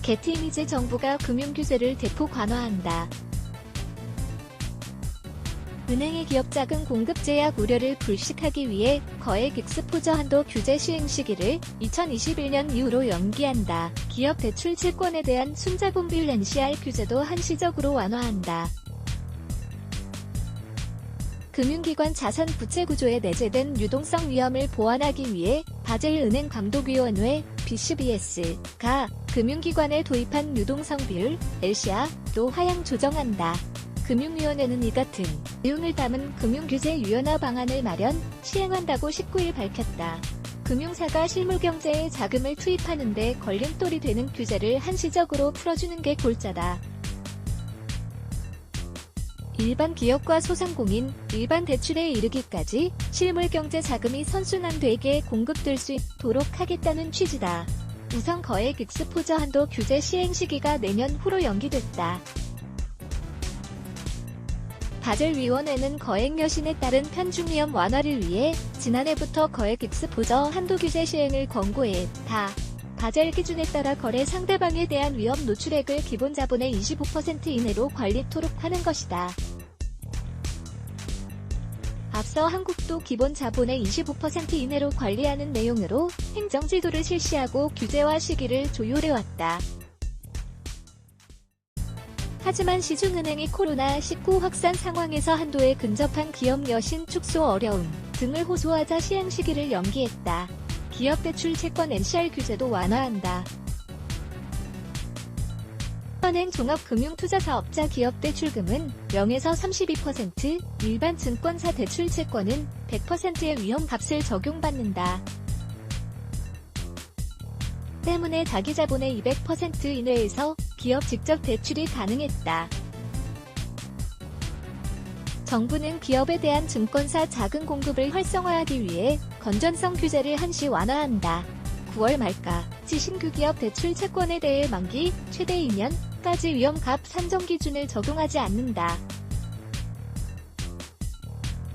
게티이미즈 정부가 금융규제를 대폭 완화한다. 은행의 기업 자금 공급 제약 우려를 불식하기 위해 거액 익스포저 한도 규제 시행 시기를 2021년 이후로 연기한다. 기업 대출 채권에 대한 순자본비율 NCR 규제도 한시적으로 완화한다. 금융기관 자산 부채 구조에 내재된 유동성 위험을 보완하기 위해 바젤 은행감독위원회 BCBS가 금융기관에 도입한 유동성 비율 LCR도 하향 조정한다. 금융위원회는 이 같은 내용을 담은 금융규제 유연화 방안을 마련, 시행한다고 19일 밝혔다. 금융사가 실물경제에 자금을 투입하는 데 걸림돌이 되는 규제를 한시적으로 풀어주는 게 골자다. 일반 기업과 소상공인, 일반 대출에 이르기까지 실물경제 자금이 선순환되게 공급될 수 있도록 하겠다는 취지다. 우선 거액 익스포저 한도 규제 시행 시기가 내년 후로 연기됐다. 바젤 위원회는 거액 여신에 따른 편중위험 완화를 위해 지난해부터 거액 익스포저 한도 규제 시행을 권고했다. 바젤 기준에 따라 거래 상대방에 대한 위험 노출액을 기본 자본의 25% 이내로 관리토록 하는 것이다. 앞서 한국도 기본 자본의 25% 이내로 관리하는 내용으로 행정지도를 실시하고 규제화 시기를 조율해왔다. 하지만 시중은행이 코로나19 확산 상황에서 한도에 근접한 기업 여신 축소 어려움 등을 호소하자 시행 시기를 연기했다. 기업 대출 채권 NCR 규제도 완화한다. 현행 종합금융투자사업자 기업 대출금은 0에서 32%, 일반 증권사 대출 채권은 100%의 위험값을 적용받는다. 때문에 자기 자본의 200% 이내에서 기업 직접 대출이 가능했다. 정부는 기업에 대한 증권사 자금 공급을 활성화하기 위해 건전성 규제를 한시 완화한다. 9월 말까지 신규 기업 대출 채권에 대해 만기 최대 2년까지 위험값 산정 기준을 적용하지 않는다.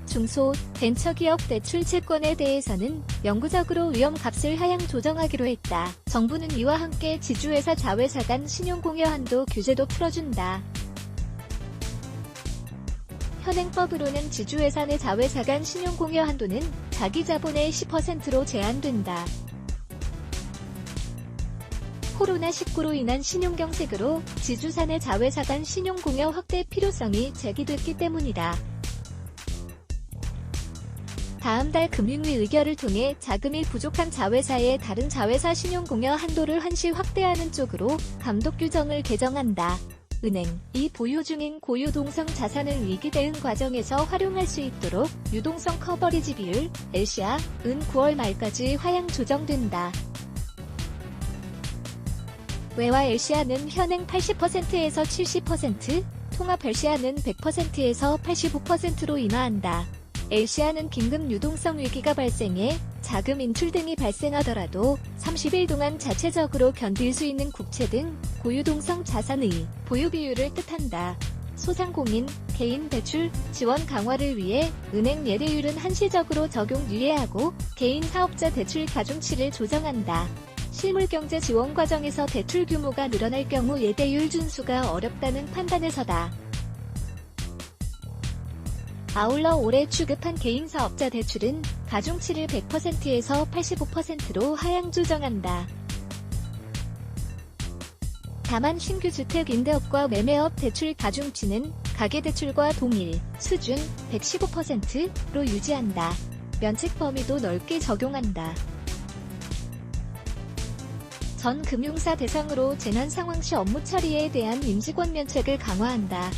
중소, 벤처기업 대출 채권에 대해서는 영구적으로 위험값을 하향 조정하기로 했다. 정부는 이와 함께 지주회사 자회사 간 신용공여 한도 규제도 풀어준다. 현행법으로는 지주회사 내 자회사 간 신용공여 한도는 자기 자본의 10%로 제한된다. 코로나19로 인한 신용경색으로 지주사 내 자회사 간 신용공여 확대 필요성이 제기됐기 때문이다. 다음 달 금융위 의결을 통해 자금이 부족한 자회사의 다른 자회사 신용공여 한도를 한시 확대하는 쪽으로 감독 규정을 개정한다. 은행이 보유 중인 고유동성 자산을 위기 대응 과정에서 활용할 수 있도록 유동성 커버리지 비율 LCR은 9월 말까지 하향 조정된다. 외화 LCR는 현행 80%에서 70%, 통합 LCR는 100%에서 85%로 인하한다. LCR는 긴급 유동성 위기가 발생해 자금 인출 등이 발생하더라도 30일 동안 자체적으로 견딜 수 있는 국채 등 고유동성 자산의 보유 비율을 뜻한다. 소상공인, 개인 대출 지원 강화를 위해 은행 예대율은 한시적으로 적용 유예하고 개인 사업자 대출 가중치를 조정한다. 실물경제 지원 과정에서 대출 규모가 늘어날 경우 예대율 준수가 어렵다는 판단에서다. 아울러 올해 취급한 개인사업자 대출은 가중치를 100%에서 85%로 하향 조정한다. 다만 신규 주택 임대업과 매매업 대출 가중치는 가계대출과 동일 수준 115%로 유지한다. 면책 범위도 넓게 적용한다. 전 금융사 대상으로 재난 상황 시 업무 처리에 대한 임직원 면책을 강화한다.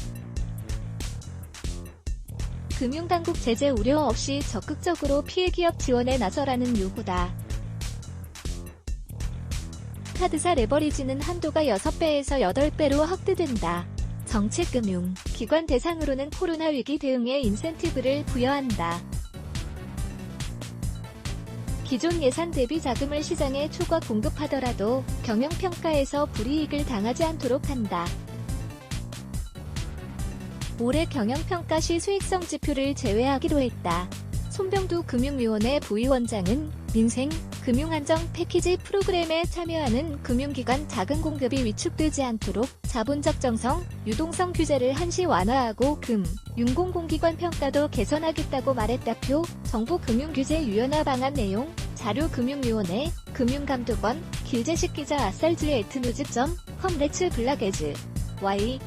금융당국 제재 우려 없이 적극적으로 피해기업 지원에 나서라는 요구다. 카드사 레버리지는 한도가 6배에서 8배로 확대된다. 정책금융 기관 대상으로는 코로나 위기 대응에 인센티브를 부여한다. 기존 예산 대비 자금을 시장에 초과 공급하더라도 경영평가에서 불이익을 당하지 않도록 한다. 올해 경영평가 시 수익성 지표를 제외하기로 했다. 손병두 금융위원회 부위원장은 민생, 금융안정 패키지 프로그램에 참여하는 금융기관 자금 공급이 위축되지 않도록 자본적 정성, 유동성 규제를 한시 완화하고 금융공기관 평가도 개선하겠다고 말했다표. 정부 금융규제 유연화 방안 내용 자료금융위원회, 금융감독원, 길재식 기자 아살즈의 에트누즈.com 레츠 블락에즈 Y